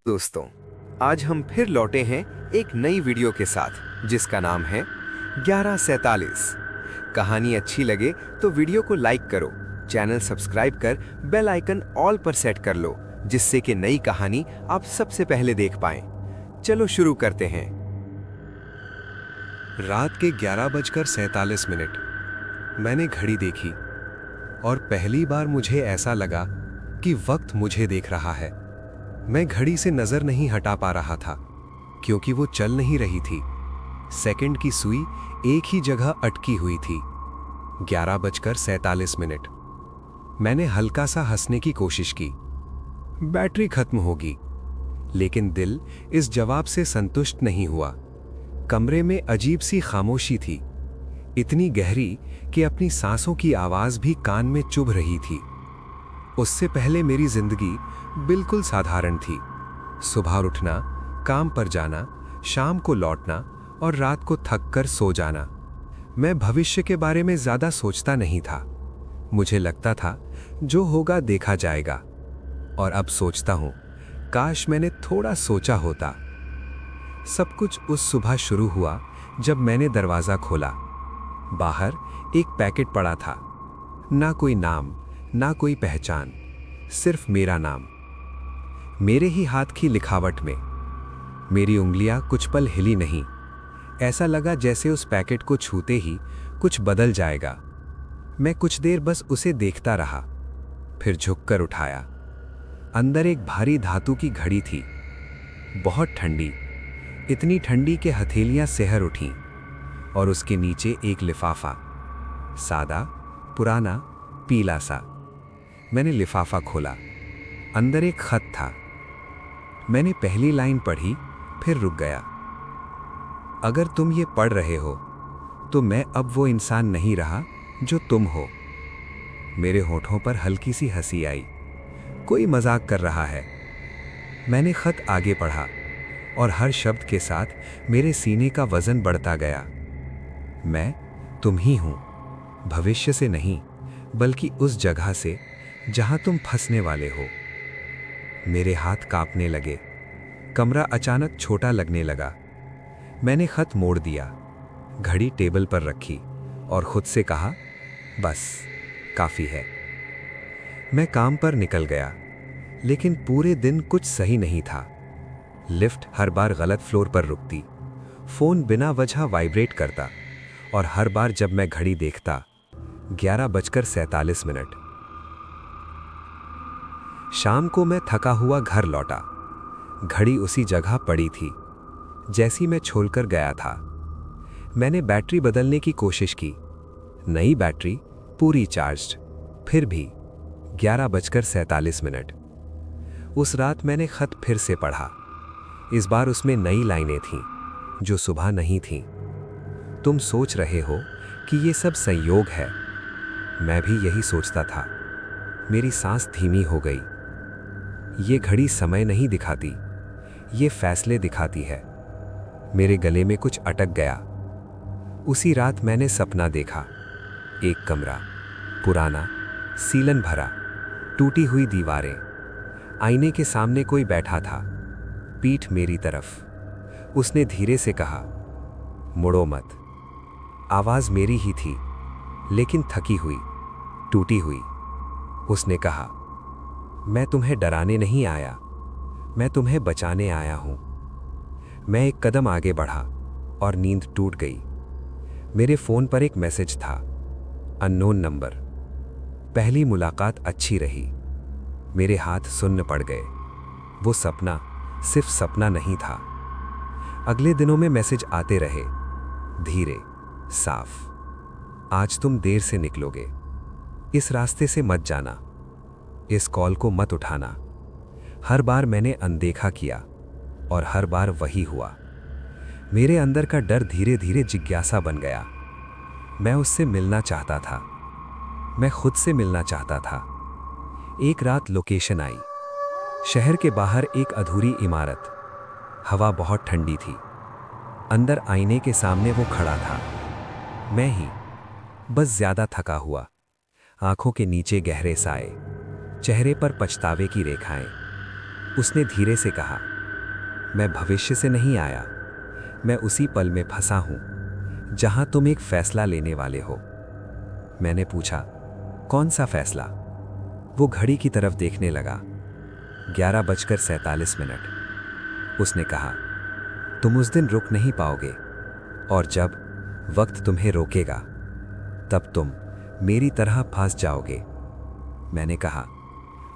दोस्तों, आज हम फिर लौटे हैं एक नई वीडियो के साथ जिसका नाम है 1147। कहानी अच्छी लगे तो वीडियो को लाइक करो, चैनल सब्सक्राइब कर बेल आइकन ऑल पर सेट कर लो, जिससे कि नई कहानी आप सबसे पहले देख पाएं। चलो शुरू करते हैं। रात के 11:47 मैंने घड़ी देखी और पहली बार मुझे ऐसा लगा कि वक्त मुझे देख रहा है। मैं घड़ी से नजर नहीं हटा पा रहा था क्योंकि वो चल नहीं रही थी। सेकंड की सुई एक ही जगह अटकी हुई थी। 11:47। मैंने हल्का सा हंसने की कोशिश की। बैटरी खत्म होगी, लेकिन दिल इस जवाब से संतुष्ट नहीं हुआ। कमरे में अजीब सी खामोशी थी, इतनी गहरी कि अपनी सांसों की आवाज भी कान में चुभ रही थी। उससे पहले मेरी जिंदगी बिल्कुल साधारण थी। सुबह उठना, काम पर जाना, शाम को लौटना और रात को थक कर सो जाना। मैं भविष्य के बारे में ज्यादा सोचता नहीं था। मुझे लगता था जो होगा देखा जाएगा। और अब सोचता हूं, काश मैंने थोड़ा सोचा होता। सब कुछ उस सुबह शुरू हुआ जब मैंने दरवाजा खोला। बाहर एक पैकेट पड़ा था। ना कोई नाम, ना कोई पहचान, सिर्फ मेरा नाम। मेरे ही हाथ की लिखावट में। मेरी उंगलियां कुछ पल हिली नहीं। ऐसा लगा जैसे उस पैकेट को छूते ही कुछ बदल जाएगा। मैं कुछ देर बस उसे देखता रहा, फिर झुककर उठाया। अंदर एक भारी धातु की घड़ी थी, बहुत ठंडी, इतनी ठंडी कि हथेलियां सिहर उठीं। और उसके नीचे एक लिफाफा, सादा, पुराना, पीला सा। मैंने लिफाफा खोला। अंदर एक खत था। मैंने पहली लाइन पढ़ी, फिर रुक गया। अगर तुम ये पढ़ रहे हो तो मैं अब वो इंसान नहीं रहा जो तुम हो। मेरे होठों पर हल्की सी हंसी आई। कोई मजाक कर रहा है। मैंने खत आगे पढ़ा और हर शब्द के साथ मेरे सीने का वजन बढ़ता गया। मैं तुम ही हूं, भविष्य से नहीं, बल्कि उस जगह से जहां तुम फंसने वाले हो। मेरे हाथ कांपने लगे। कमरा अचानक छोटा लगने लगा। मैंने खत मोड़ दिया, घड़ी टेबल पर रखी और खुद से कहा, बस काफी है। मैं काम पर निकल गया, लेकिन पूरे दिन कुछ सही नहीं था। लिफ्ट हर बार गलत फ्लोर पर रुकती, फोन बिना वजह वाइब्रेट करता और हर बार जब मैं घड़ी देखता 11:47। शाम को मैं थका हुआ घर लौटा। घड़ी उसी जगह पड़ी थी जैसी मैं छोड़कर गया था। मैंने बैटरी बदलने की कोशिश की। नई बैटरी, पूरी चार्ज्ड, फिर भी 11:47। उस रात मैंने खत फिर से पढ़ा। इस बार उसमें नई लाइनें थीं जो सुबह नहीं थीं। तुम सोच रहे हो कि ये सब संयोग है। मैं भी यही सोचता था। मेरी सांस धीमी हो गई। ये घड़ी समय नहीं दिखाती, ये फैसले दिखाती है। मेरे गले में कुछ अटक गया। उसी रात मैंने सपना देखा। एक कमरा, पुराना, सीलन भरा, टूटी हुई दीवारें। आईने के सामने कोई बैठा था, पीठ मेरी तरफ। उसने धीरे से कहा, मुड़ो मत। आवाज मेरी ही थी, लेकिन थकी हुई, टूटी हुई। उसने कहा, मैं तुम्हें डराने नहीं आया, मैं तुम्हें बचाने आया हूं। मैं एक कदम आगे बढ़ा और नींद टूट गई। मेरे फोन पर एक मैसेज था, अननोन नंबर। पहली मुलाकात अच्छी रही। मेरे हाथ सुन्न पड़ गए। वो सपना सिर्फ सपना नहीं था। अगले दिनों में मैसेज आते रहे, धीरे, साफ। आज तुम देर से निकलोगे, इस रास्ते से मत जाना, इस कॉल को मत उठाना। हर बार मैंने अनदेखा किया और हर बार वही हुआ। मेरे अंदर का डर धीरे धीरे जिज्ञासा बन गया। मैं उससे मिलना चाहता था, मैं खुद से मिलना चाहता था। एक रात लोकेशन आई। शहर के बाहर एक अधूरी इमारत। हवा बहुत ठंडी थी। अंदर आईने के सामने वो खड़ा था, मैं ही, बस ज्यादा थका हुआ। आंखों के नीचे गहरे साए, चेहरे पर पछतावे की रेखाएं। उसने धीरे से कहा, मैं भविष्य से नहीं आया, मैं उसी पल में फंसा हूं जहां तुम एक फैसला लेने वाले हो। मैंने पूछा, कौन सा फैसला? वो घड़ी की तरफ देखने लगा। 11:47। उसने कहा, तुम उस दिन रुक नहीं पाओगे, और जब वक्त तुम्हें रोकेगा तब तुम मेरी तरह फंस जाओगे। मैंने कहा,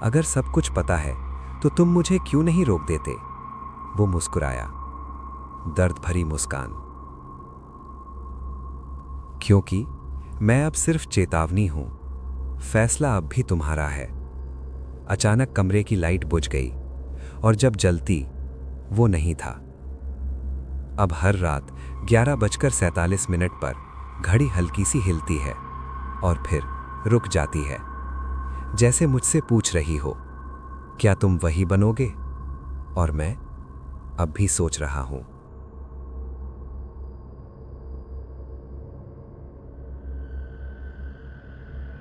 अगर सब कुछ पता है तो तुम मुझे क्यों नहीं रोक देते? वो मुस्कुराया, दर्द भरी मुस्कान। क्योंकि मैं अब सिर्फ चेतावनी हूं, फैसला अब भी तुम्हारा है। अचानक कमरे की लाइट बुझ गई, और जब जलती वो नहीं था। अब हर रात 11:47 पर घड़ी हल्की सी हिलती है और फिर रुक जाती है, जैसे मुझसे पूछ रही हो, क्या तुम वही बनोगे? और मैं अब भी सोच रहा हूं।